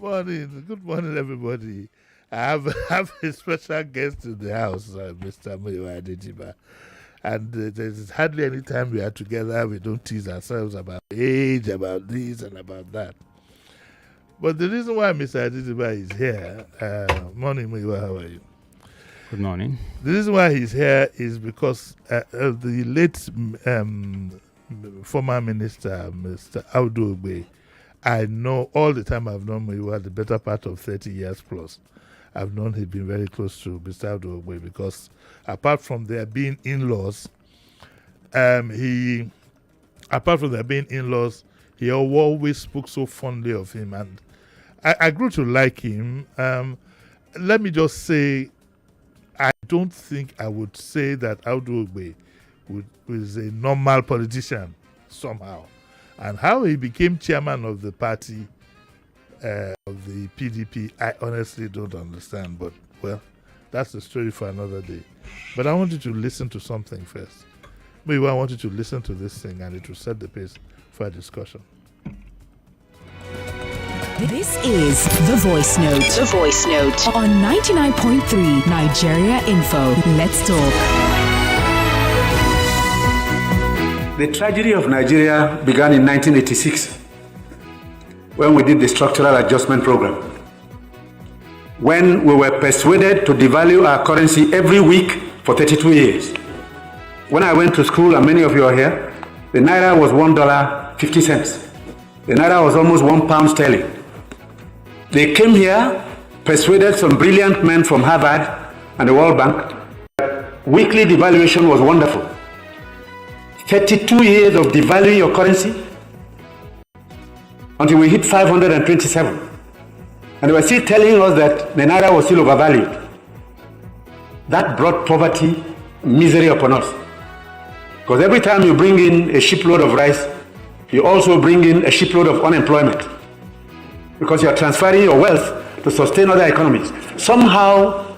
Good morning, everybody. I have a special guest in the house, Mr. Muyiwa Adetiba. And there's hardly any time we are together, we don't tease ourselves about age, about this, and about that. But the reason why Mr. Adetiba is here, morning, Muyiwa, how are you? Good morning. The reason why he's here is because of the late former minister, Mr. Audu Ogbe. I know all the time I've known Muyiwa, the better part of 30 years plus. I've known he's been very close to Mr. Audu Ogbe because apart from there being in-laws, he always spoke so fondly of him, and I grew to like him. Let me just say, I don't think I would say that Audu Ogbe was a normal politician somehow. And how he became chairman of the party, of the PDP, I honestly don't understand. But, well, that's the story for another day. But I want you to listen to something first. Maybe I want you to listen to this thing, and it will set the pace for a discussion. This is The Voice Note. The Voice Note. On 99.3 Nigeria Info. Let's talk. The tragedy of Nigeria began in 1986 when we did the structural adjustment program. When we were persuaded to devalue our currency every week for 32 years. When I went to school, and many of you are here, the naira was $1.50. The naira was almost £1 sterling. They came here, persuaded some brilliant men from Harvard and the World Bank that weekly devaluation was wonderful. 32 years of devaluing your currency until we hit 527. And they were still telling us that the naira was still overvalued. That brought poverty, misery upon us. Because every time you bring in a shipload of rice, you also bring in a shipload of unemployment. Because you are transferring your wealth to sustain other economies. Somehow,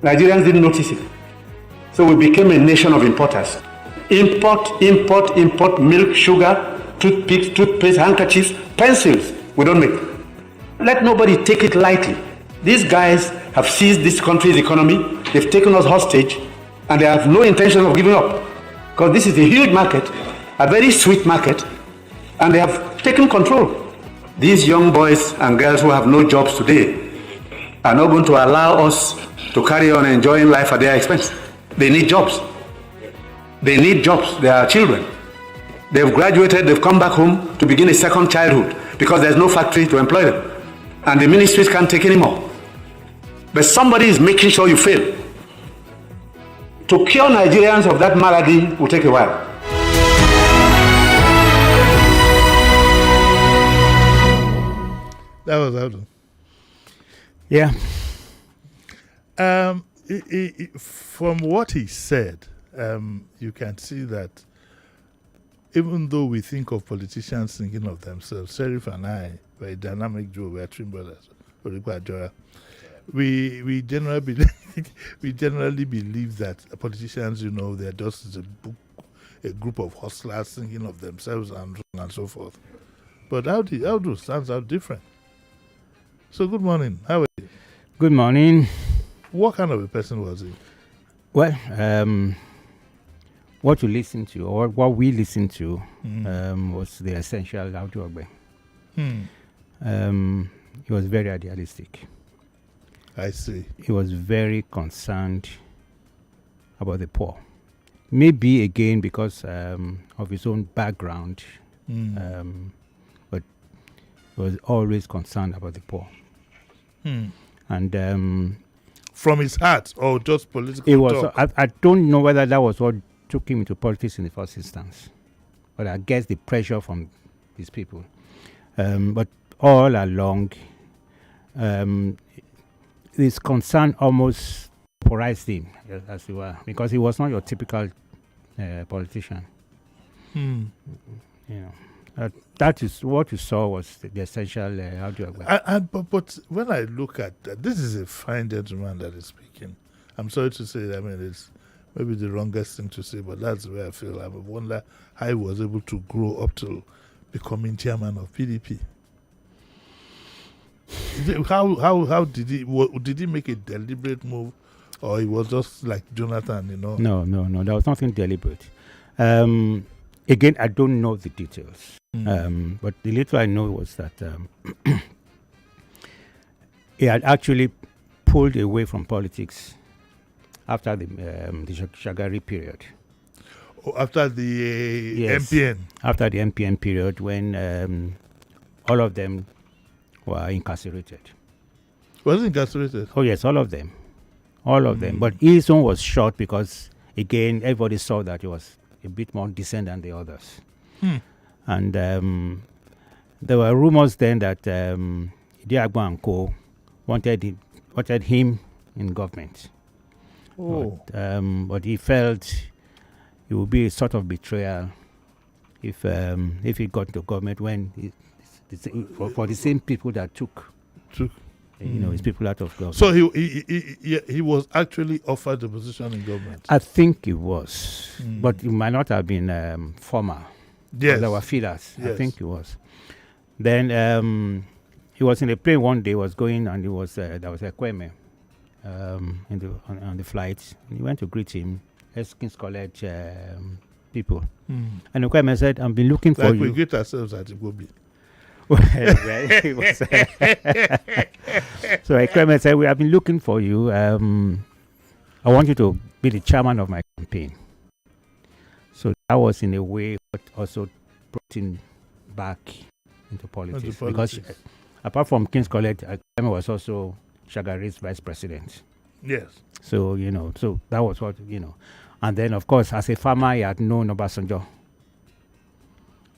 Nigerians didn't notice it. So we became a nation of importers. Import milk, sugar, toothpicks, toothpaste, handkerchiefs, pencils. We don't make. Let nobody take it lightly. These guys have seized this country's economy. They've taken us hostage, and they have no intention of giving up. Because this is a huge market, a very sweet market, and they have taken control. These young boys and girls who have no jobs today are not going to allow us to carry on enjoying life at their expense. They need jobs. They need jobs. They are children. They've graduated, they've come back home to begin a second childhood because there's no factory to employ them. And the ministries can't take anymore. But somebody is making sure you fail. To cure Nigerians of that malady will take a while. That was Audu. Yeah. From what he said, you can see that even though we think of politicians thinking of themselves, Sheriff and I were a dynamic duo, we are twin brothers, we generally believe that politicians, they're just a group of hustlers thinking of themselves and so forth. But Audu stands out different. So good morning. How are you? Good morning. What kind of a person was he? Well, what you listen to, or what we listened to, was the essential Audu Ogbe. He was very idealistic. I see. He was very concerned about the poor. Maybe again because of his own background, but he was always concerned about the poor. And from his heart or just political it was. talk? I don't know whether that was what took him into politics in the first instance, but I guess the pressure from these people. But all along, this concern almost polarized him, as it were, because he was not your typical politician. That is what you saw was the essential Audu Ogbe. But when I look at that, this is a fine gentleman that is speaking. I'm sorry to say that, it's maybe the wrongest thing to say, but that's the way I feel. I wonder how he was able to grow up to becoming chairman of PDP. How did he make a deliberate move, or it was just like Jonathan, No. There was nothing deliberate. Again, I don't know the details. But the little I know was that he had actually pulled away from politics after the Shagari period. Oh, after the Yes. MPN. After the MPN period, when all of them were incarcerated. Was he incarcerated? Oh yes, all of them. But his own was short because, again, everybody saw that he was a bit more decent than the others. And there were rumors then that Diagba and Co. wanted him in government. Oh. But he felt it would be a sort of betrayal if he got into government when for the same people that took his people out of government. So he was actually offered the position in government. I think it was, but it might not have been formal. Yes. There were feelers. Yes. I think it was. Then he was in a plane one day. Was going, and there was a Kwame on the flight. And he went to greet him. King's College people, and the Kwame said, "I've been looking for like you." we greet ourselves at Igobi. It was, so Kwame said, "We have been looking for you. I want you to be the chairman of my campaign." So that was in a way what also brought him back into politics. Because apart from King's College, Kwame was also Shagari's vice president. Yes. So, so that was what, And then, of course, as a farmer, he had known Obasanjo.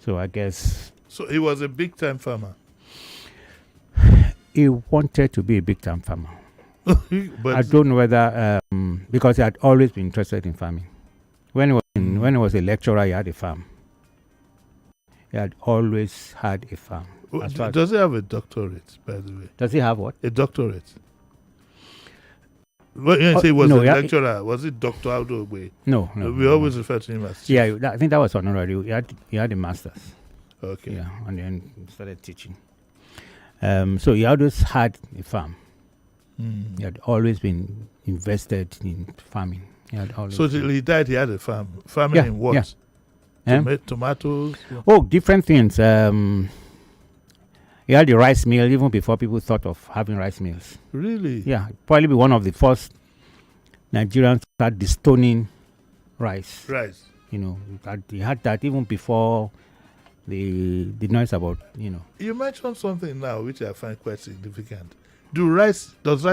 So I guess... So he was a big-time farmer. He wanted to be a big-time farmer. But I don't know whether... because he had always been interested in farming. When he was a lecturer, he had a farm. He had always had a farm. Does he have a doctorate, by the way? Does he have what? A doctorate. When you say he was no, a lecturer, was it Dr. Audu Ogbe? No. We always refer to him as... Yeah, I think that was honorary. He had a master's. Okay. Yeah, and then started teaching. So he always had a farm. He had always been invested in farming. So till he died, he had a farm. Farming in what? Yeah. Tomatoes? Oh, different things. He had the rice mill even before people thought of having rice mills. Really? Yeah, probably be one of the first Nigerians to start destoning rice. Rice. He had that even before the noise about, You mentioned something now which I find quite significant. Does rice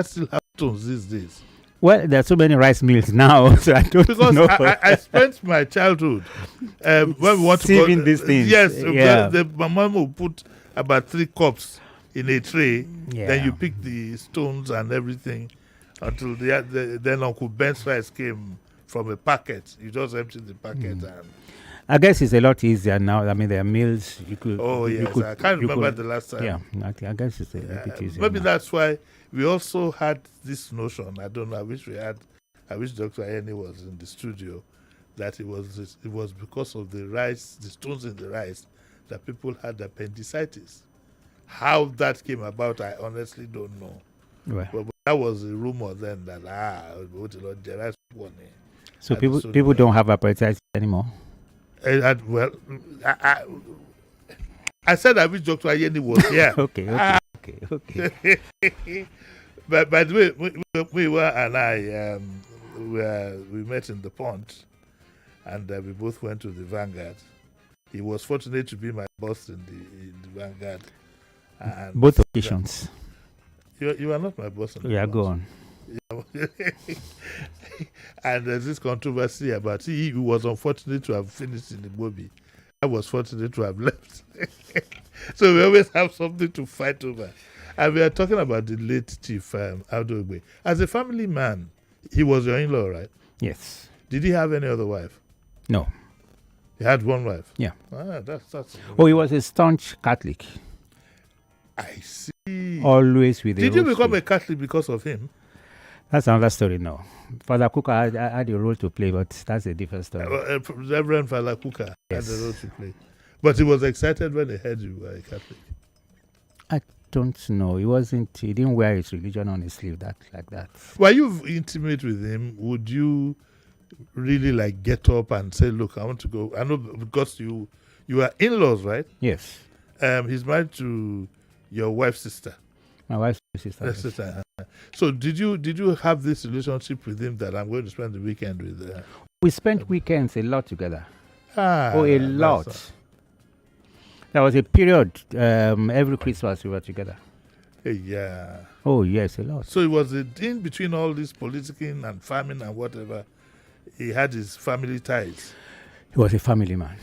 still have stones these days? Well, there are so many rice mills now, so I don't know. Because I spent my childhood when we want to go... these things. Yes, yeah. My mom will put about 3 cups in a tray. Yeah. Then you pick the stones and everything until then Uncle Ben's rice came from a packet. You just empty the packet and... I guess it's a lot easier now. I mean, there are mills you could... Oh, yes. I can't remember the last time. Yeah, I guess it's a bit easier Maybe now. that's why we also had this notion. I don't know. I wish Dr. Anenih was in the studio. That it was because of the rice, the stones in the rice, that people had appendicitis. How that came about, I honestly don't know. Well, But that was a rumor then that the rice one. so people don't have appetite anymore. I said I wish Dr. Anenih was here. Okay. But by the way, we and I we met in the pond, and we both went to the Vanguard. He was fortunate to be my boss in the Vanguard. And Both occasions. You are not my boss. Yeah, go on. And there's this controversy about he was unfortunate to have finished in the movie. I was fortunate to have left. So we always have something to fight over. And we are talking about the late Chief Audu Ogbe. As a family man, he was your in-law, right? Yes. Did he have any other wife? No. He had one wife? Yeah. That's Oh, he was a staunch Catholic. I see. Always with Did you become a Catholic because of him? That's another story now. Father Kuka had a role to play, but that's a different story. Reverend Father Kuka Yes. had a role to play. But he was excited when he heard you were a Catholic. don't know. He didn't wear his religion on his sleeve like that. Were you intimate with him? Would you really like get up and say, look, I want to go? I know because you are in-laws, right? Yes. He's married to your wife's sister. My wife's sister. Yes. Sister. So did you have this relationship with him that I'm going to spend the weekend with? We spent weekends a lot together. A Lot. There was a period, every Christmas we were together. Yeah. Oh, yes, a lot. So it was in between all this politicking and farming and whatever, he had his family ties. He was a family man.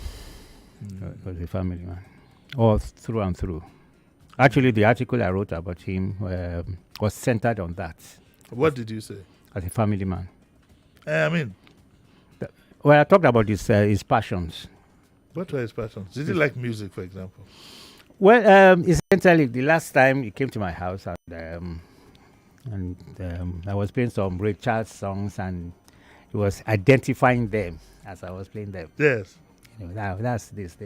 He was a family man. All through and through. Actually, the article I wrote about him was centered on that. What did you say? As a family man. Well, I talked about his passions. What were his passions? Did he like music, for example? Well, essentially, the last time he came to my house, and I was playing some Ray Charles songs, and he was identifying them as I was playing them. Yes. That's this.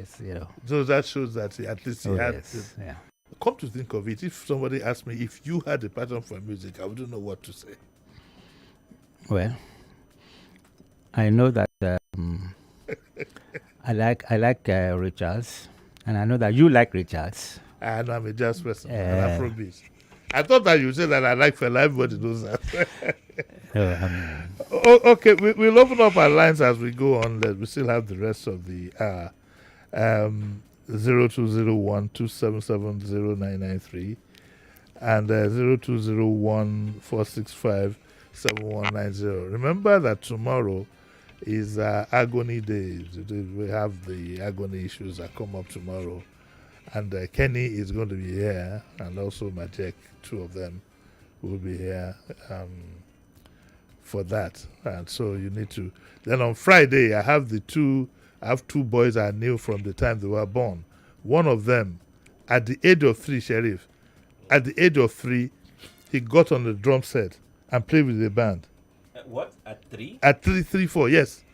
So that shows that at least he had. Yes. Yeah. Come to think of it, if somebody asked me if you had a passion for music, I wouldn't know what to say. Well, I know that I like Ray Charles, and I know that you like Ray Charles. And I'm a jazz person, and Afrobeat. I thought that you said that I like Fela. Everybody knows that. Okay, we'll open up our lines as we go on. We still have the rest of the 0201 277 and 0201 465 7190. Remember that tomorrow is Agony Day. We have the agony issues that come up tomorrow. And Kenny is going to be here, and also Majek, two of them will be here for that. And so you need to. Then on Friday, I have two boys I knew from the time they were born. One of them, at the age of 3, Sheriff, at the age of 3, he got on the drum set and played with the band. What? At 3? At 3, 4, yes.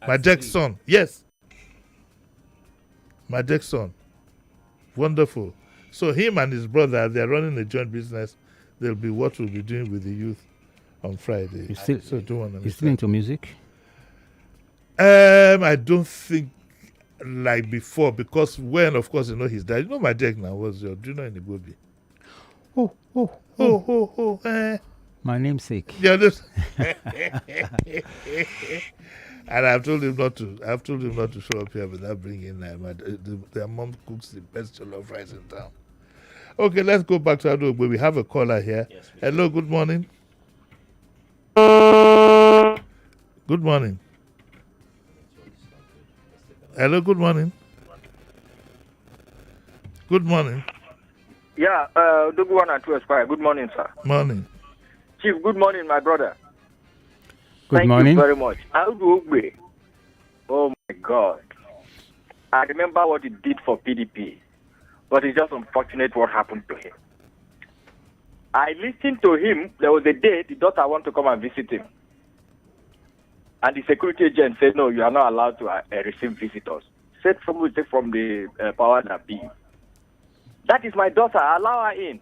Majek's son, yes. Majek's son. Wonderful. So him and his brother, they're running a joint business. They'll be what we'll be doing with the youth on Friday. You still into music? I don't think like before, because when, of course, his dad. Majek now was your. Do you know Inigobi? My namesake. Yeah, and I've told him not to. I've told him not to show up here without bringing their mom cooks the best jollof rice in town. Okay, let's go back to Adogbe. We have a caller here. Yes, hello, good morning. Good morning. Hello, good morning. Good morning. Yeah, Dogu1 and 2 Esquire. Good morning, sir. Morning. Chief, good morning, my brother. Good morning. Thank you very much. Adogbe. Oh, my God. I remember what he did for PDP, but it's just unfortunate what happened to him. I listened to him. There was a day the daughter wanted to come and visit him. And the security agent said, no, you are not allowed to receive visitors. Said from the power that be. That is my daughter. Allow her in.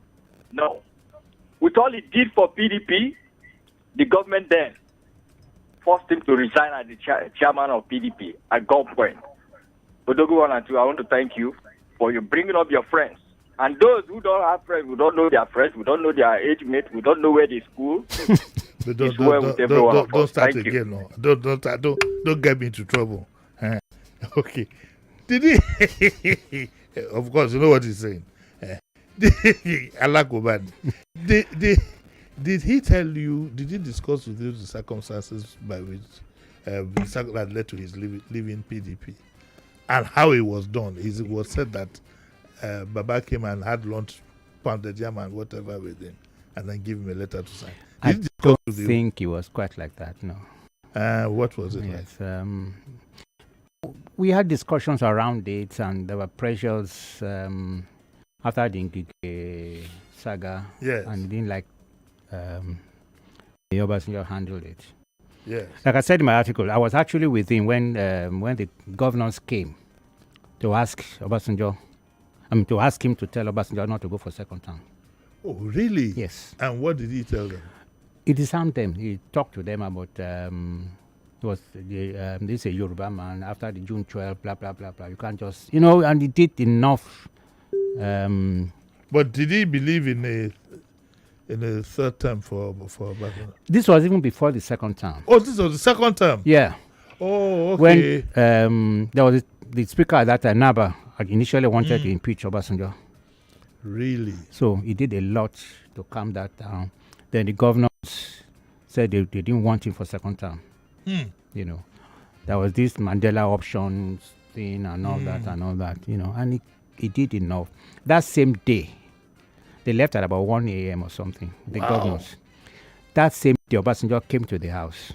No. With all he did for PDP, the government then forced him to resign as the chairman of PDP at gunpoint. Odogu1 and 2, I want to thank you for you bringing up your friends. And those who don't have friends, who don't know their friends, who don't know their age mates, who don't know where they school, but don't start again. No. Don't get me into trouble. Okay. Did he? Of course, you know what he's saying. Alakobad. Did he tell you? Did he discuss with you the circumstances by which that led to his leaving PDP, and how it was done? It was said that Baba came and had lunch, pounded yam and whatever with him, and then give him a letter to sign. I don't think it was quite like that, no. What was it like? We had discussions around it, and there were pressures after the Ngige saga. Yes. And didn't like Obasanjo handled it. Yes. Like I said in my article, I was actually with him when the governors came to ask Obasanjo. to ask him to tell Obasanjo not to go for second term. Oh, really? Yes. And what did he tell them? He disarmed them. He talked to them about this is a Yoruba man after the June 12, blah, blah, blah, blah. You can't just, and he did enough. But did he believe in a third term for Obasanjo? This was even before the second term. Oh, this was the second term? Yeah. Oh, okay. When there was the speaker at that time, Naba, had initially wanted to impeach Obasanjo. Really? So he did a lot to calm that down. Then the governors said they didn't want him for second term. There was this Mandela options thing and all that, and he did enough. That same day, they left at about 1 a.m. or something, the governors. That same day, Obasanjo came to the house.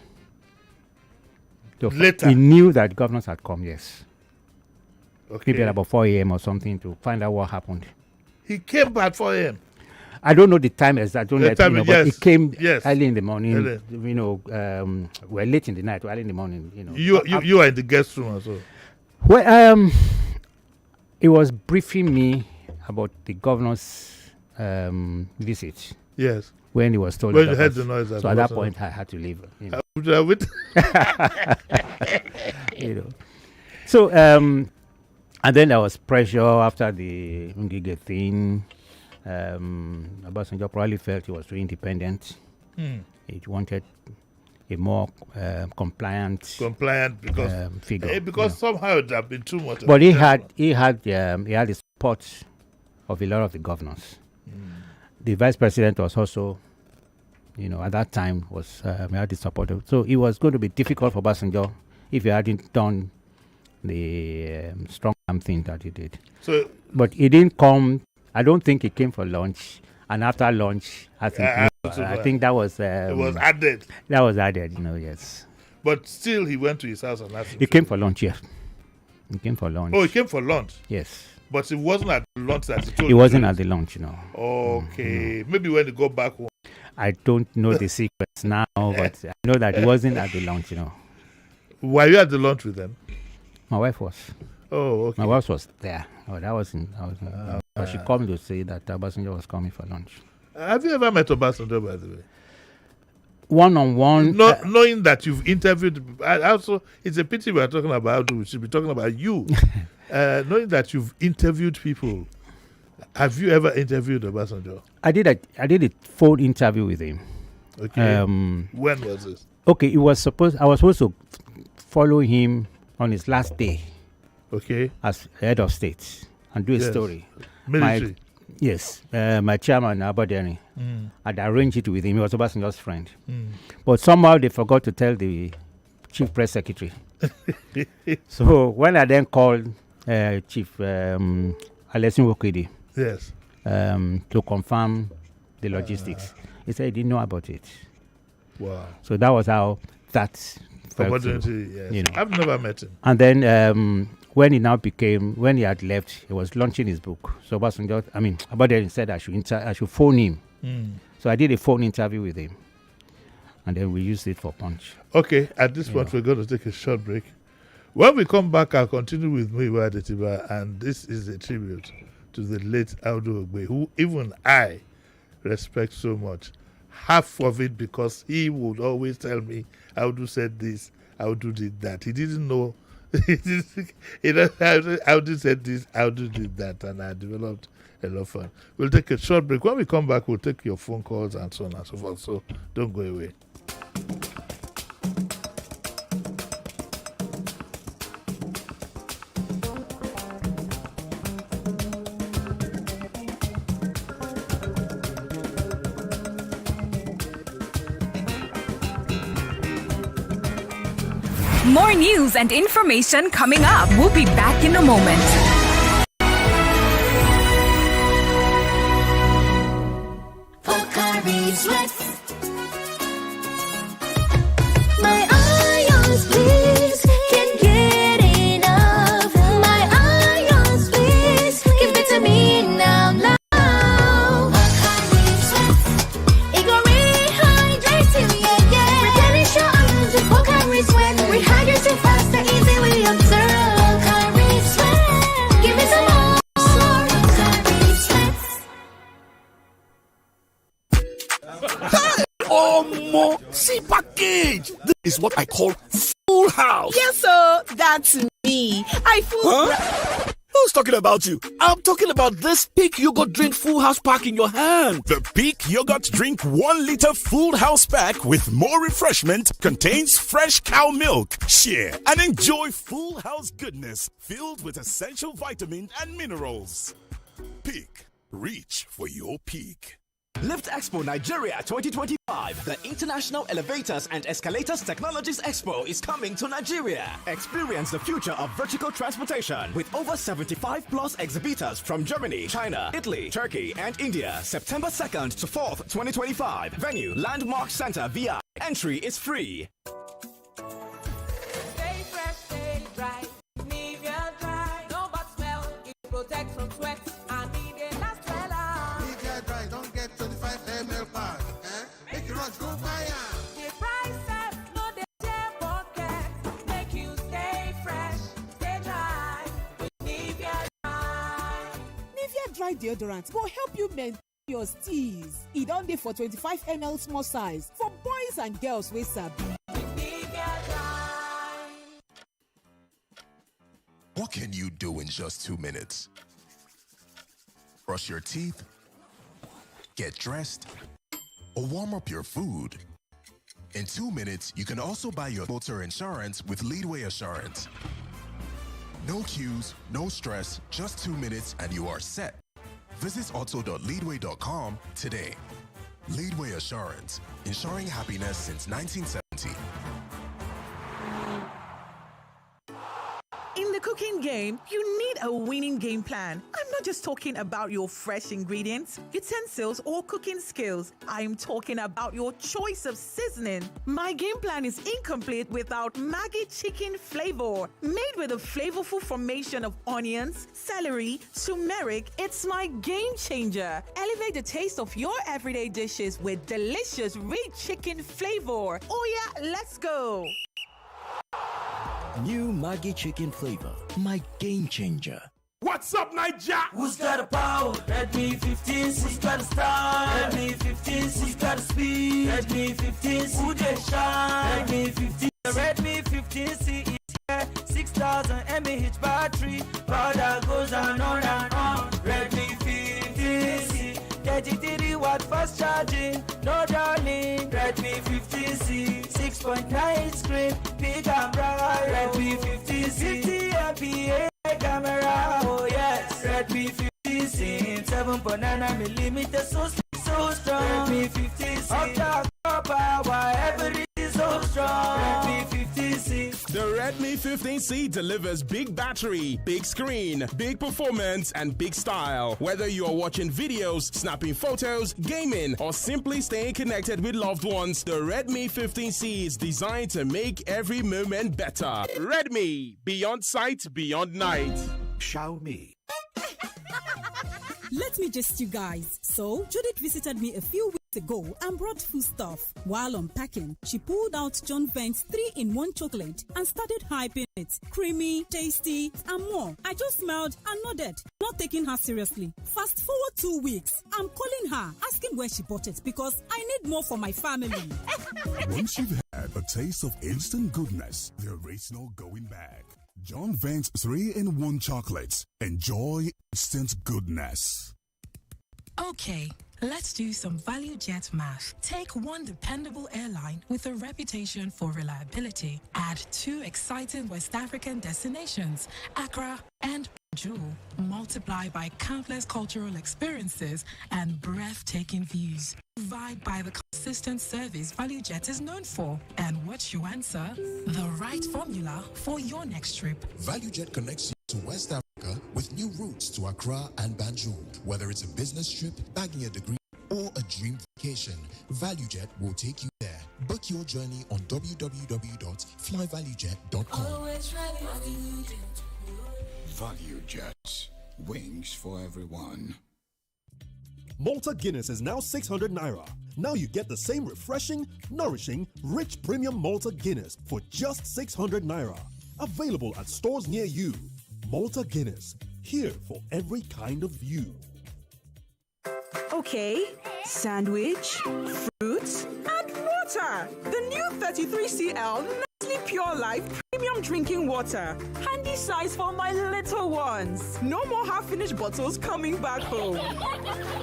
Later? He knew that governors had come, yes. Okay. Maybe at about 4 a.m. or something to find out what happened. He came back 4 a.m.? I don't know the time exact, but he came early in the morning. Early. We're late in the night, early in the morning. You are in the guest room as well. Well, he was briefing me about the governor's visit. Yes. When he was told. When you heard the noise. So at that point, I had to leave. So, and then there was pressure after the Ngige thing. Obasanjo probably felt he was too independent. He wanted a more compliant figure. Because somehow it had been too much. But he had the support of a lot of the governors. The vice president was also, at that time he had the support. So it was going to be difficult for Obasanjo if he hadn't done the strong arm thing that he did. But he didn't come. I don't think he came for lunch. And after lunch, I think that was... it was added. That was added, yes. But still, he went to his house and asked him. He came for lunch, yes. He came for lunch. Oh, he came for lunch? Yes. But it wasn't at the lunch that he told you. It wasn't at the lunch, Okay. Maybe when he go back home. I don't know the secrets now, but I know that it wasn't at the lunch, Were you at the lunch with them? My wife was. Oh, okay. My wife was there. Oh, that wasn't. But she called me to say that Obasanjo was coming for lunch. Have you ever met Obasanjo, by the way? One-on-one. Knowing that you've interviewed, also, it's a pity we are talking about, we should be talking about you. Knowing that you've interviewed people, have you ever interviewed Obasanjo? I did a phone interview with him. Okay. When was this? Okay, I was supposed to follow him on his last day. Okay. As head of state and do a story. Military. My chairman, Anenih, had arranged it with him. He was Obasanjo's friend. But somehow they forgot to tell the chief press secretary. So when I then called Chief Alesin Wokedi to confirm the logistics, he said he didn't know about it. Wow. So that was how that felt. I've never met him. And then when he had left, he was launching his book. So Anenih said I should phone him. So I did a phone interview with him. And then we used it for Punch. Okay, at this point, we're going to take a short break. When we come back, I'll continue with Muyiwa Adetiba, and this is a tribute to the late Audu Ogbe, who even I respect so much. Half of it because he would always tell me, Audu said this, Audu did that. He didn't know. Audu said this, Audu did that, and I developed a lot of fun. We'll take a short break. When we come back, we'll take your phone calls and so on and so forth. So don't go away. More news and information coming up. We'll be back in a moment. My ions, please, can't get enough. My ions, please, give it to me now. It go rehydrate you, yeah. Replenish your ions with Pocari Sweat. Rehydrate you faster, easy we observe. Pocari Sweat, give me some more. Omo, see package. This is what I call full house. Yes, sir. That's me. I full. Huh? Who's talking about you? I'm talking about this Peak Yogurt Drink Full House Pack in your hand. The Peak Yogurt Drink 1 liter Full House Pack with more refreshment contains fresh cow milk. Share and enjoy full house goodness filled with essential vitamins and minerals. Peak. Reach for your peak. Lift Expo Nigeria 2025. The International Elevators and Escalators Technologies Expo is coming to Nigeria. Experience the future of vertical transportation with over 75 plus exhibitors from Germany, China, Italy, Turkey, and India. September 2nd to 4th, 2025. Venue, Landmark Center VI. Entry is free. Stay fresh, stay dry. Nivea dry. No bad smell. It protects from sweat. And Nivea lasts well. Nivea dry. Don't get 25 ml pack. Make your runs go fire. The prices, no they share pocket. Make you stay fresh, stay dry. With Nivea dry. Nivea dry deodorant will help you maintain your steez. It only for 25 ml small size for boys and girls with sabi. What can you do in just 2 minutes? Brush your teeth, get dressed, or warm up your food. In 2 minutes, you can also buy your motor insurance with Leadway Assurance. No queues, no stress, just 2 minutes and you are set. Visit auto.leadway.com today. Leadway Assurance, ensuring happiness since 1970. In the cooking game, you need a winning game plan. I'm not just talking about your fresh ingredients, utensils, or cooking skills. I'm talking about your choice of seasoning. My game plan is incomplete without Maggi chicken flavor. Made with a flavorful formation of onions, celery, turmeric, it's my game changer. Elevate the taste of your everyday dishes with delicious, rich chicken flavor. Oh yeah, let's go. New Maggi chicken flavor, my game changer. What's up, Nigeria? Who's got the power? Redmi 15C. Who's got the style? Redmi 15C. Who's got the speed? Redmi 15C. Who they shine? Redmi 15C. The Redmi 15C is here. 6,000 mAh battery. Power goes on and on. Redmi 15C. 33-watt fast charging. No darling. Redmi 15C. 6.9 screen. Big and bright. Redmi 15C. 50 MPA. Camera, oh yes, Redmi 15C, 7.9mm, so strong. Redmi 15C, octa power, everything is so strong. Redmi 15C. The Redmi 15C delivers big battery, big screen, big performance, and big style. Whether you are watching videos, snapping photos, gaming, or simply staying connected with loved ones, the Redmi 15C is designed to make every moment better. Redmi, beyond sight, beyond night. Xiaomi. Let me just you guys. So, Judith visited me a few weeks ago and brought food stuff. While unpacking, she pulled out John Vent's 3-in-1 chocolate and started hyping it. Creamy, tasty, and more. I just smiled and nodded, not taking her seriously. Fast forward 2 weeks, I'm calling her, asking where she bought it because I need more for my family. Once you've had a taste of instant goodness, there is no going back. John Vent's 3-in-1 chocolates. Enjoy instant goodness. Okay, let's do some value jet math. Take one dependable airline with a reputation for reliability. Add 2 exciting West African destinations, Accra and Banjul. Multiply by countless cultural experiences and breathtaking views. Divide by the consistent service ValueJet is known for. And what's your answer? The right formula for your next trip. ValueJet connects you to West Africa with new routes to Accra and Banjul. Whether it's a business trip, bagging a degree, or a dream vacation, ValueJet will take you there. Book your journey on www.flyvaluejet.com. Always ready. ValueJet. Wings for everyone. Malta Guinness is now 600 Naira. Now you get the same refreshing, nourishing, rich premium Malta Guinness for just 600 Naira. Available at stores near you. Malta Guinness, here for every kind of you. Okay, sandwich, fruits, and water. The new 33cl Nestle Pure Life Premium Drinking Water. Handy size for my little ones. No more half-finished bottles coming back home.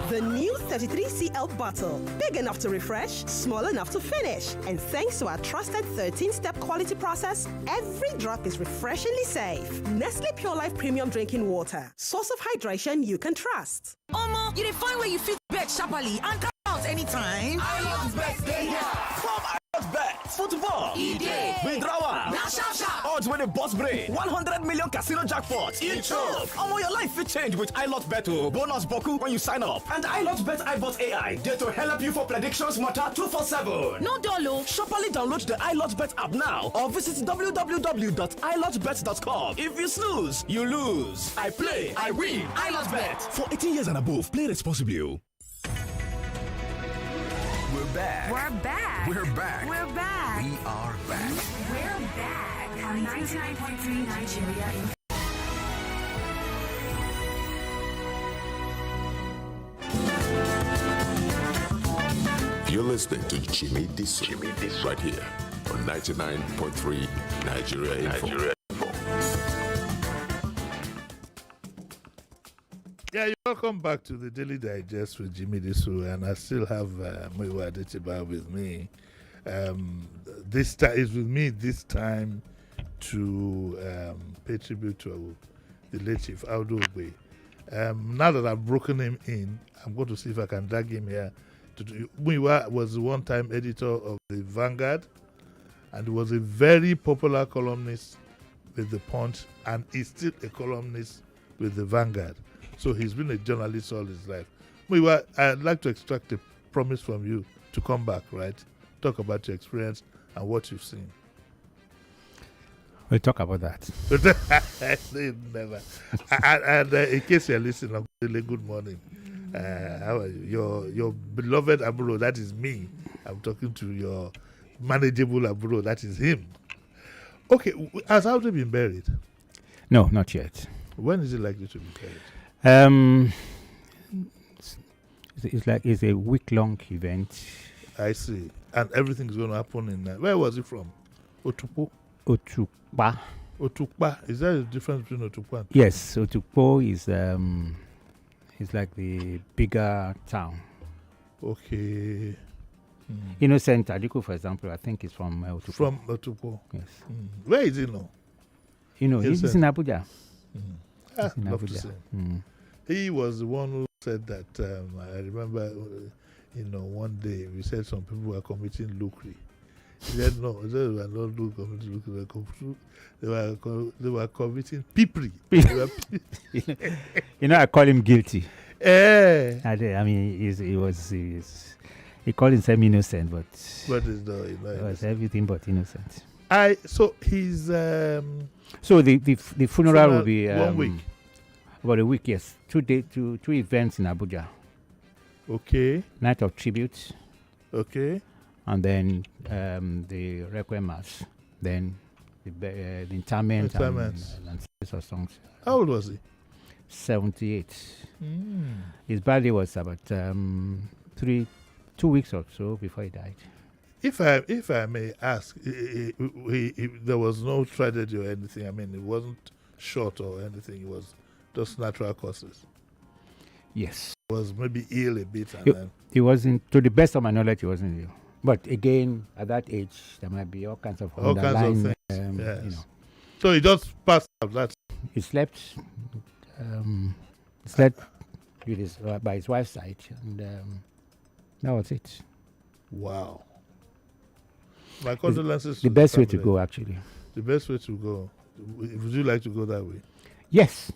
The new 33cl bottle. Big enough to refresh, small enough to finish. And thanks to our trusted 13-step quality process, every drop is refreshingly safe. Nestle Pure Life Premium Drinking Water. Source of hydration you can trust. Omo, you dey find where you fit bet sharply and come out anytime. I love bet day here. Come I love bet. Football. Ide. Withdrawal. Now sharp. Odds with the boss brain. 100 million casino jackpots. You choke. Omo, your life fit change with iLot Bet. Bonus boku when you sign up. And iLot Bet iBot AI. There to help you for predictions matter 247. No dolo. Sharply download the iLot Bet app now or visit www.ilotbet.com. If you snooze, you lose. I play, I win. iLot Bet. For 18 years and above, play responsibly. We're back. We're back. We're back. We're back. We are back. We're back. 99.3 Nigeria. You're listening to Jimi Disu right here on 99.3 Nigeria Info. Yeah, you're welcome back to the Daily Digest with Jimi Disu, and I still have Muyiwa Adetiba with me. This time is with me this time to pay tribute to the late Chief Audu Ogbe. Now that I've broken him in, I'm going to see if I can drag him here. Muyiwa was the one-time editor of the Vanguard, and was a very popular columnist with the Punch, and is still a columnist with the Vanguard. So he's been a journalist all his life. Muyiwa, I'd like to extract a promise from you to come back, right? Talk about your experience and what you've seen. We'll talk about that. Never. And in case you're listening, I'm really good morning. How are you? Your beloved Aburo, that is me. I'm talking to your manageable Aburo, that is him. Okay, has Audu been buried? No, not yet. When is it likely to be buried? It's a week-long event. I see. And everything's going to happen in... where was it from? Otukpo? Otukpa. Otukpa. Is there a difference between Otukpa and... Yes, Otukpo is like the bigger town. Okay. Innocent Adiku, for example, I think is from Otukpo. From Otukpo. Yes. Where is he now? He's in Abuja. Love to see. He was the one who said that. I remember, one day we said some people were committing lucre. He said no, they were not committing lucre. They were committing pipri. I call him guilty. I mean, he called himself innocent, but it's not. It was everything but innocent. So his so the funeral will be 1 week. About a week, yes. 2 events in Abuja. Okay. Night of tribute. Okay. And then the requiem mass. Then the interment and or songs. How old was he? 78. His birthday was about 2 weeks or so before he died. If I may ask, there was no tragedy or anything. I mean, it wasn't short or anything. It was just natural causes. Yes. He was maybe ill a bit. He wasn't, to the best of my knowledge, he wasn't ill. But again, at that age, there might be all kinds of things. Yes. So he just passed out. He slept. Slept with by his wife's side, and that was it. Wow. My condolences. The best way to go, actually. The best way to go. Would you like to go that way? Yes.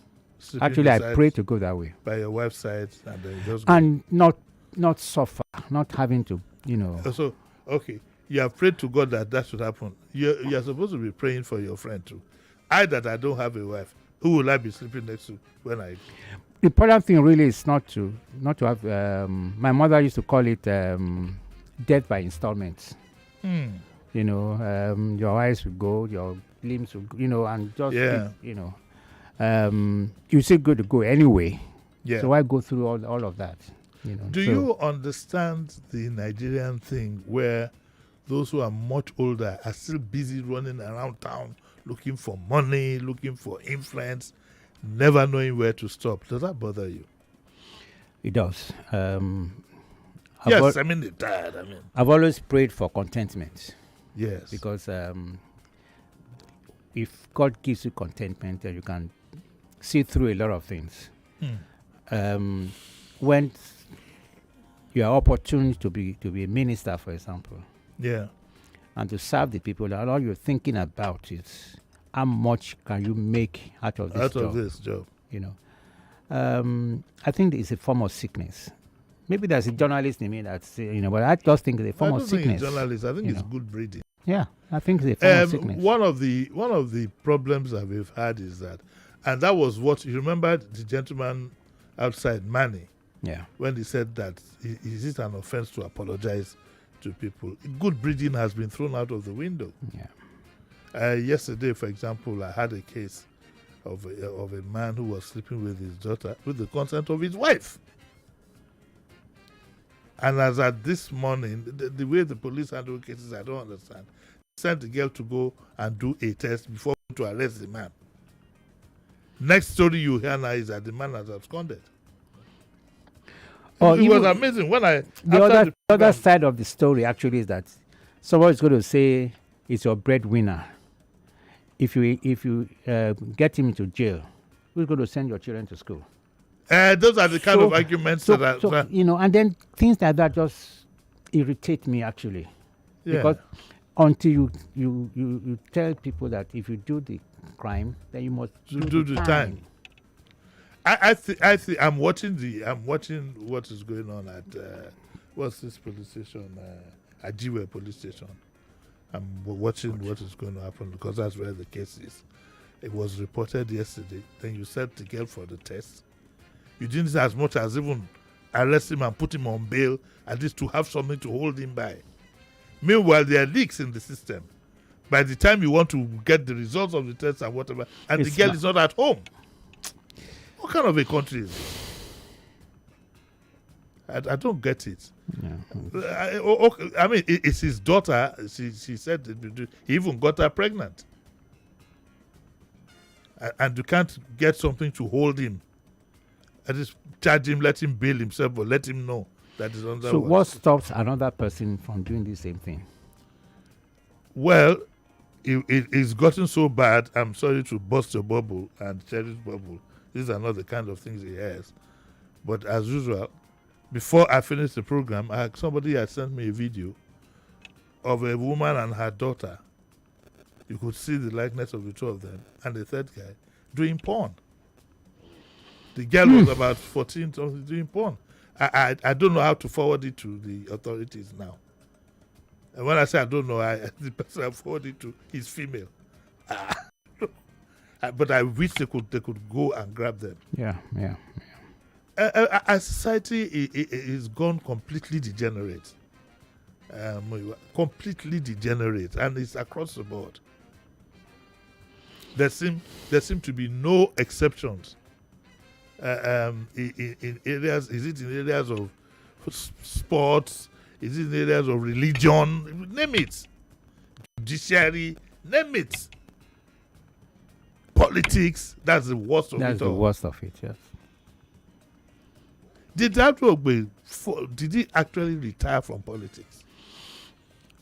Actually, I pray to go that way. By your wife's side, and then just go. And not suffer, not having to, So, okay, you have prayed to God that should happen. You're supposed to be praying for your friend too. I don't have a wife. Who will I be sleeping next to when I go? The important thing really is not to have. My mother used to call it death by installments. Your eyes will go, your limbs will, and just you're still good to go anyway. Yeah. So why go through all of that? Do you understand the Nigerian thing where those who are much older are still busy running around town looking for money, looking for influence, never knowing where to stop. Does that bother you? It does. Yes, I mean, they're tired. I've always prayed for contentment. Yes. Because if God gives you contentment, then you can see through a lot of things. When you are opportune to be a minister, for example, and to serve the people, and all you're thinking about is how much can you make out of this job. You know, I think it's a form of sickness. Maybe there's a journalist in me that's, but I just think it's a form of sickness. I don't think it's journalist. I think it's good breeding. Yeah, I think it's a form of sickness. One of the problems that we've had is that, and that was what you remember the gentleman outside Manny. Yeah. When he said that is it an offense to apologize to people? Good breeding has been thrown out of the window. Yeah. Yesterday, for example, I had a case of a man who was sleeping with his daughter with the consent of his wife. And as at this morning, the way the police handle cases, I don't understand. Sent the girl to go and do a test before to arrest the man. Next story you hear now is that the man has absconded. It was amazing when the other side of the story actually is that someone is going to say it's your breadwinner. If you get him into jail, who's going to send your children to school? Those are the kind of arguments that and then things like that just irritate me actually, because until you tell people that if you do the crime, then you must do the time. I think I'm watching what is going on at what's this police station? Ajiwe police station. I'm watching what is going to happen because that's where the case is. It was reported yesterday. Then you sent the girl for the test. You didn't as much as even arrest him and put him on bail, at least to have something to hold him by. Meanwhile, there are leaks in the system. By the time you want to get the results of the test and whatever, and the girl is not at home. What kind of a country is this? I don't get it. I mean, it's his daughter. She said he even got her pregnant. And you can't get something to hold him. And just charge him, let him bail himself, or let him know that is under. So what stops another person from doing the same thing? Well, it's gotten so bad. I'm sorry to burst your bubble and Cherry's bubble. These are not the kind of things he has. But as usual, before I finished the program, somebody had sent me a video of a woman and her daughter. You could see the likeness of the two of them, and the third guy doing porn. The girl was about 14, doing porn. I don't know how to forward it to the authorities now. And when I say I don't know, the person I forwarded to is female. But I wish they could go and grab them. Yeah. Our society is gone completely degenerate. Completely degenerate, and it's across the board. There seem to be no exceptions. In areas, is it in areas of sports? Is it in areas of religion? Name it. Judiciary, name it. Politics, that's the worst of it all. That's the worst of it, yes. Did he actually retire from politics?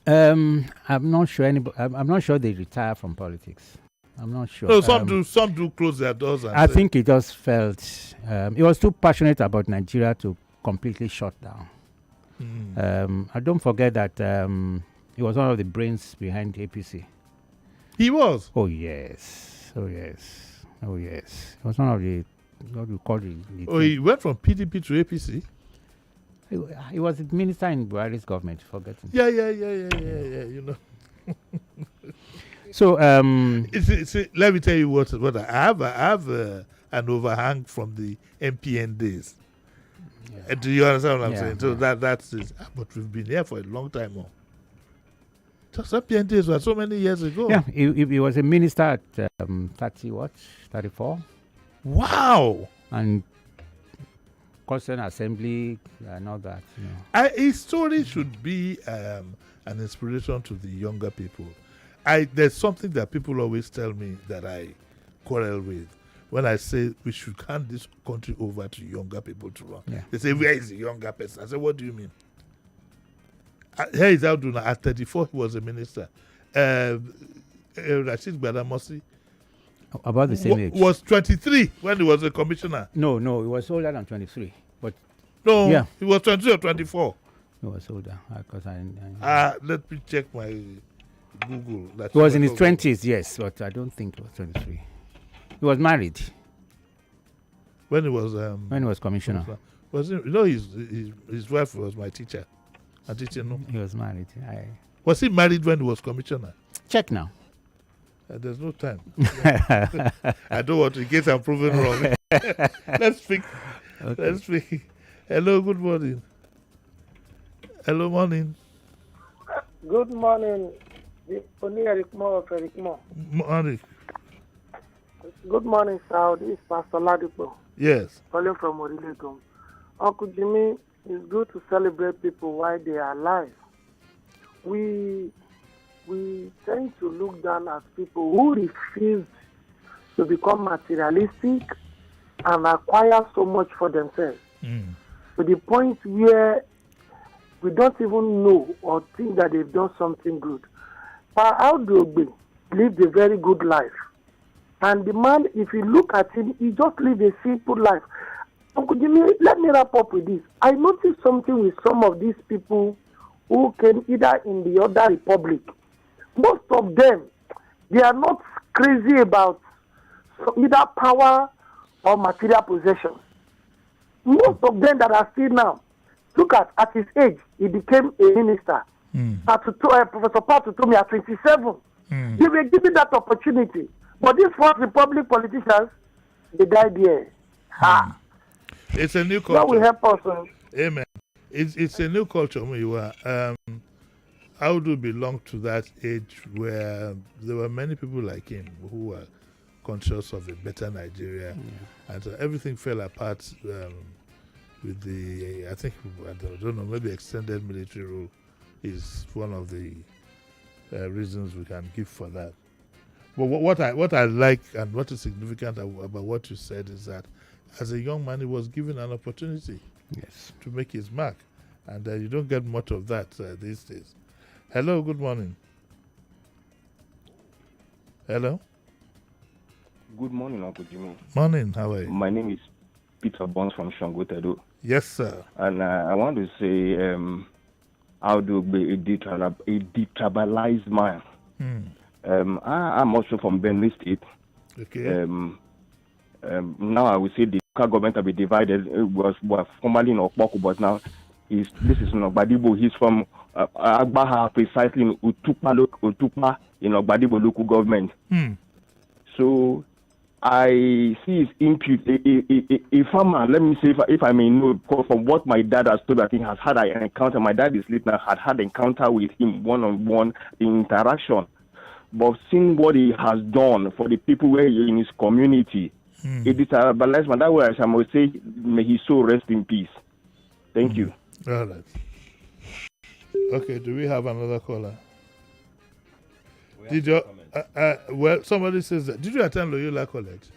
I'm not sure I'm not sure they retire from politics. I'm not sure. No, some do close their doors. And I think he just felt he was too passionate about Nigeria to completely shut down. I don't forget that he was one of the brains behind APC. He was? Oh yes. He was one of the, what you call it. He went from PDP to APC? He was the minister in Buhari's government, forgetting. Yeah, you know. So, let me tell you what I have an overhang from the MPN days. Yeah. Do you understand what I'm saying? So that's it. But we've been here for a long time now. Just MPN days were so many years ago. Yeah, he was a minister at 34. Wow! And custom assembly and all that. You know. His story should be an inspiration to the younger people. There's something that people always tell me that I quarrel with. When I say we should hand this country over to younger people to run, they say, where is the younger person? I say, what do you mean? Here is Alduna. At 34, he was a minister. Rashid Gbadamosi. About the same age. Was 23 when he was a commissioner. No, he was older than 23. But no, he was 23 or 24. He was older. Let me check my Google. He was in his 20s, yes, but I don't think he was 23. He was married. When he was commissioner. Was he, his wife was my teacher. I didn't know. He was married. Was he married when he was commissioner? Check now. There's no time. I don't want to, in case I'm proven wrong. Let's speak. Okay. Let's speak. Hello, good morning. Hello, morning. Good morning. Morning. Good morning, sir. This is Pastor Ladipo. Yes. Calling from Orilegum. Uncle Jimmy, it's good to celebrate people while they are alive. We tend to look down at people who refuse to become materialistic and acquire so much for themselves. To the point where we don't even know or think that they've done something good. Pa Audu lived a very good life. And the man, if you look at him, he just lived a simple life. Uncle Jimmy, let me wrap up with this. I noticed something with some of these people who came either in the other republic. Most of them, they are not crazy about either power or material possessions. Most of them that are still now, look at his age, he became a minister. Professor Patu told me at 27. They were given that opportunity. But these Fourth Republic politicians, they died here. It's a new culture. That will help us. Amen. It's a new culture. Audu belonged to that age where there were many people like him who were conscious of a better Nigeria. And everything fell apart with the, I don't know, maybe extended military rule is one of the reasons we can give for that. But what I like and what is significant about what you said is that as a young man, he was given an opportunity to make his mark. And you don't get much of that these days. Hello, good morning. Hello? Good morning, Uncle Jimmy. Morning, how are you? My name is Peter Bonds from Shangotedo. Yes, sir. And I want to say, Audu a detribalized man. I'm also from Benue State. Okay. Now I would say the local government have been divided. It was formerly in Okpoko, but now this is in Ogbadibo. He's from Agbaha, precisely in Utupa in Ogbadibo local government. So I see his impute. A farmer, let me say, if I may know, from what my dad has told, I think has had an encounter. My dad is late now, had encounter with him one-on-one interaction. But seeing what he has done for the people where he in his community, it is a balance. That way, I must say, may his soul rest in peace. Thank you. All right. Okay, do we have another caller? Did you? Well, somebody says that. Did you attend Loyola College?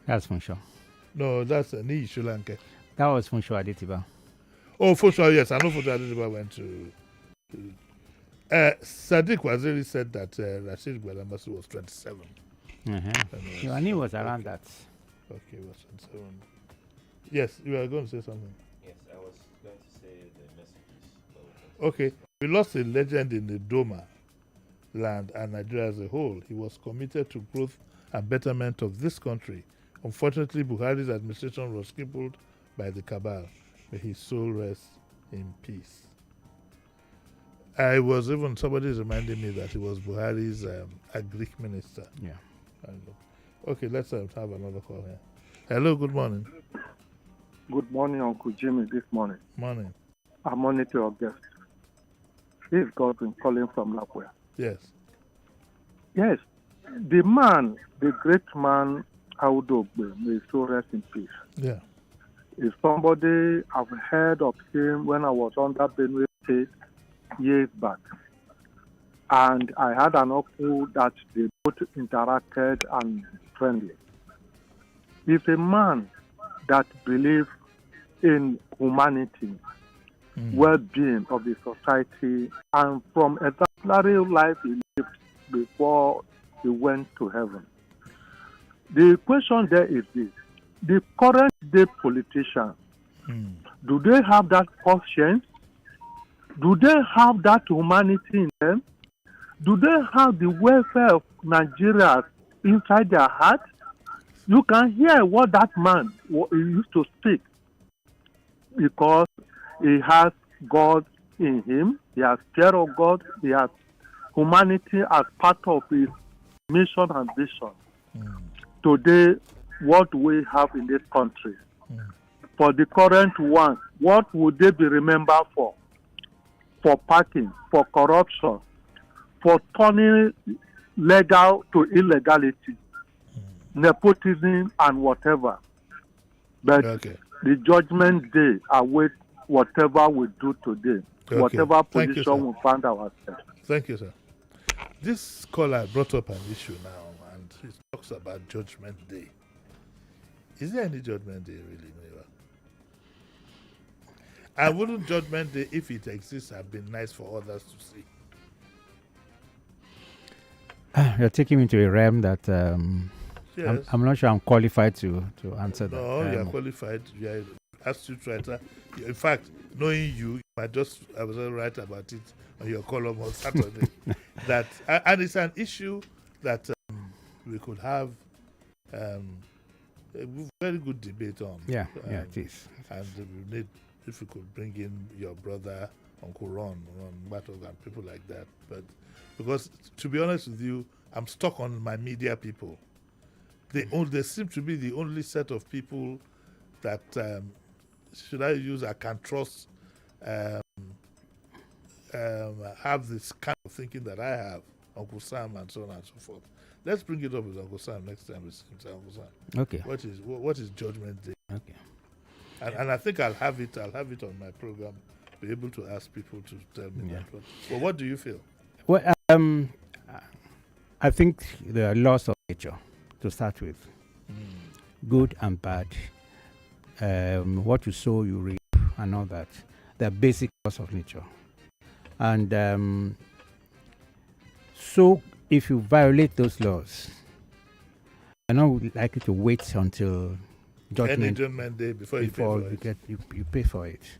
That's Funsho. No, that's Anenih Shulanke. That was Funsho Adetiba. Oh, Funsho, yes. I know Funsho Adetiba went to. Sadiq Waziri said that Rashid Gbadamosi was 27. And he was around that. Okay, he was 27. Yes, you were going to say something. Yes, I was going to say the messages. Okay, we lost a legend in the Doma land and Nigeria as a whole. He was committed to growth and betterment of this country. Unfortunately, Buhari's administration was crippled by the cabal. May his soul rest in peace. Somebody's reminding me that he was Buhari's Agric minister. Yeah. Okay, let's have another call here. Hello, good morning. Good morning, Uncle Jimmy, this morning. Morning. I'm on it to your guest. This is Godwin calling from Lapware. Yes. Yes. The man, the great man, Audu, may so rest in peace. Yeah. is somebody I've heard of him when I was under Benue State years back. And I had an uncle that they both interacted and friendly. He's a man that believes in humanity, well-being of the society, and from exemplary life he lived before he went to heaven. The question there is this: the current day politicians, do they have that conscience? Do they have that humanity in them? Do they have the welfare of Nigerians inside their heart? You can hear what that man used to speak, because he has God in him, he has fear of God, he has humanity as part of his mission and vision. Today, what we have in this country, for the current one, what would they be remembered for? For parking, for corruption, for turning legal to illegality, nepotism and whatever. But the judgment day awaits whatever we do today, whatever position we find ourselves. Thank you, sir. This caller brought up an issue now, and he talks about Judgment Day. Is there any Judgment Day really, Neva? And wouldn't Judgment Day, if it exists, have been nice for others to see? You're taking me to a realm that Yes. I'm not sure I'm qualified to answer that. No, you are qualified. You are astute writer. In fact, knowing you might just, I was all right about it on your column on Saturday. That and it's an issue that we could have a very good debate on. Yeah, it is. And we need, if we could bring in your brother, Uncle Ron Batog, and people like that. But because, to be honest with you, I'm stuck on my media people. They seem to be the only set of people that, should I use, I can trust, have this kind of thinking that I have, Uncle Sam and so on and so forth. Let's bring it up with Uncle Sam next time we see Uncle Sam. Okay. What is Judgment Day? Okay. And I think I'll have it on my program, be able to ask people to tell me that. But what do you feel? Well, I think there are laws of nature to start with, good and bad. What you sow, you reap, and all that. They're basic laws of nature. And so, if you violate those laws, you're not likely to wait until Judgment Day before you pay for it. You pay for it.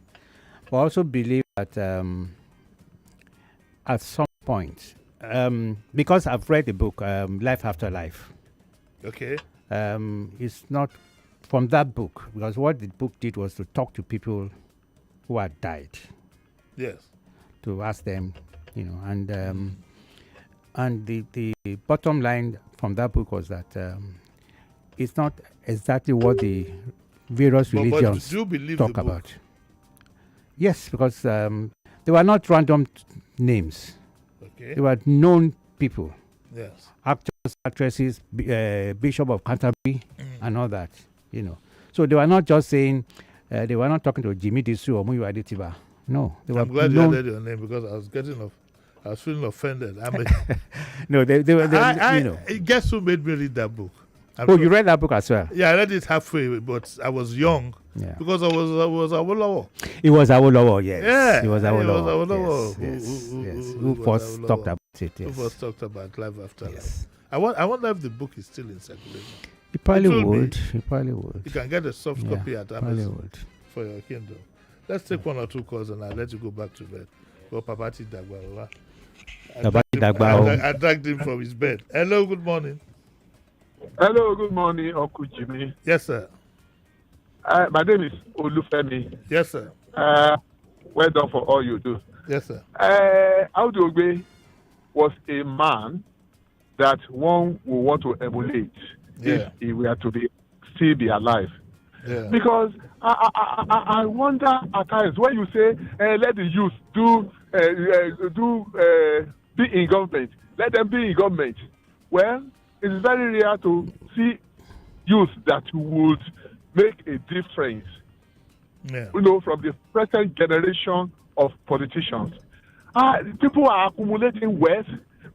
But I also believe that at some point, because I've read the book Life After Life. Okay. It's not from that book, because what the book did was to talk to people who had died. Yes. To ask them, and the bottom line from that book was that it's not exactly what the various religions talk about. Yes, because they were not random names. Okay. They were known people. Yes. Actors, actresses, Bishop of Canterbury, and all that. So they were not just saying, they were not talking to Jimi Disu or Muyu Adetiba. No, they were. I'm glad you added your name, because I was feeling offended. No, they were. Guess who made me read that book? You read that book as well? Yeah, I read it halfway, but I was young. Yeah. Because I was Awolowo. It was Awolowo, yes. Yeah. It was Awolowo. Yes. Who first talked about it? Yes. Who first talked about Life After Life? I wonder if the book is still in circulation. It probably would. You can get a soft copy at Amazon for your Kindle. Let's take one or two calls and I'll let you go back to bed. Go Papati Dagba. I dragged him from his bed. Hello, good morning. Hello, good morning, Uncle Jimmy. Yes, sir. My name is Olufemi. Yes, sir. Well done for all you do. Yes, sir. Audogbe was a man that one would want to emulate if he were to still be alive. Yeah. Because I wonder at times when you say let the youth be in government, let them be in government. Well, it is very rare to see youth that would make a difference Yeah. From the present generation of politicians. People are accumulating wealth,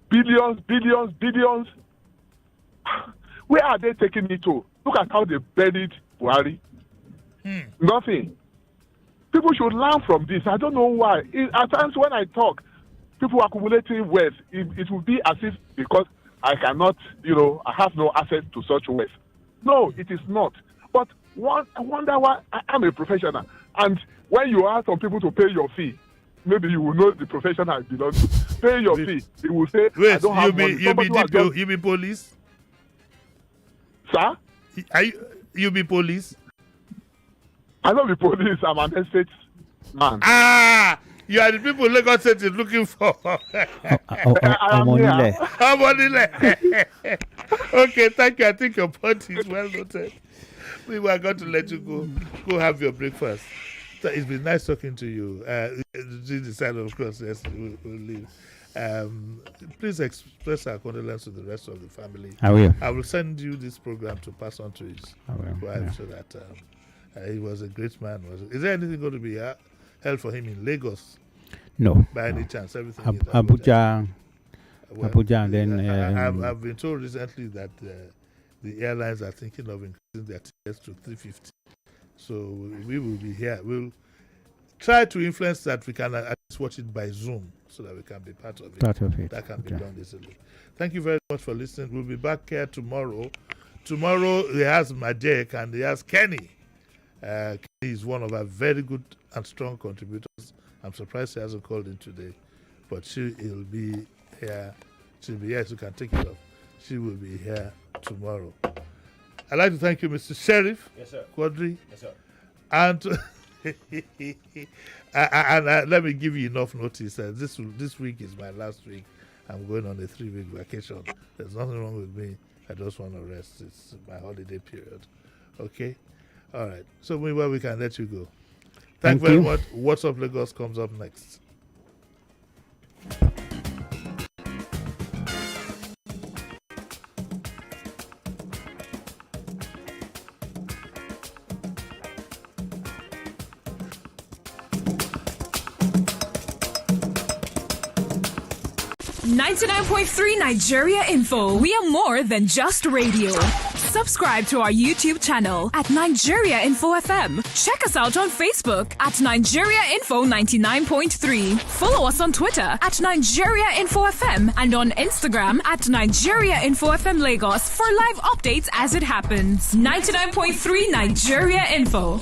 billions. Where are they taking it to? Look at how they buried Buhari. Nothing. People should learn from this. I don't know why. At times when I talk, people accumulating wealth, it will be as if because I cannot, I have no access to such wealth. No, it is not. But I wonder why. I'm a professional. And when you ask some people to pay your fee, maybe you will know the profession I belong to. Pay your fee. They will say, I don't have money. You be police? Sir? You be police? I don't be police. I'm an estate man. You are the people Lagos State is looking for. Okay, thank you. I think your point is well noted. We were going to let you go. Go have your breakfast. It's been nice talking to you. The side, of course, yes, we'll leave. Please express our condolence to the rest of the family. I will. I will send you this program to pass on to his wife so that he was a great man. Is there anything going to be held for him in Lagos? No. By any chance? Everything is Abuja. Well, Abuja, then... I've been told recently that the airlines are thinking of increasing their tickets to 350. So we will be here. We'll try to influence that we can at least watch it by Zoom so that we can be part of it. That can be done easily. Thank you very much for listening. We'll be back here tomorrow. Tomorrow he has Majek and he has Kenny. Kenny is one of our very good and strong contributors. I'm surprised he hasn't called in today, but she'll be here. She'll be here, so you can take it off. She will be here tomorrow. I'd like to thank you, Mr. Sheriff. Yes, sir. Quadri. Yes, sir. And let me give you enough notice. This week is my last week. I'm going on a 3-week vacation. There's nothing wrong with me. I just want to rest. It's my holiday period. Okay? All right. So meanwhile, we can let you go. Thank you very much. What's Up Lagos comes up next. .3 Nigeria Info. We are more than just radio. Subscribe to our YouTube channel at Nigeria Info FM. Check us out on Facebook at Nigeria Info 99.3. Follow us on Twitter at Nigeria Info FM and on Instagram at Nigeria Info FM Lagos for live updates as it happens. 99.3 Nigeria Info.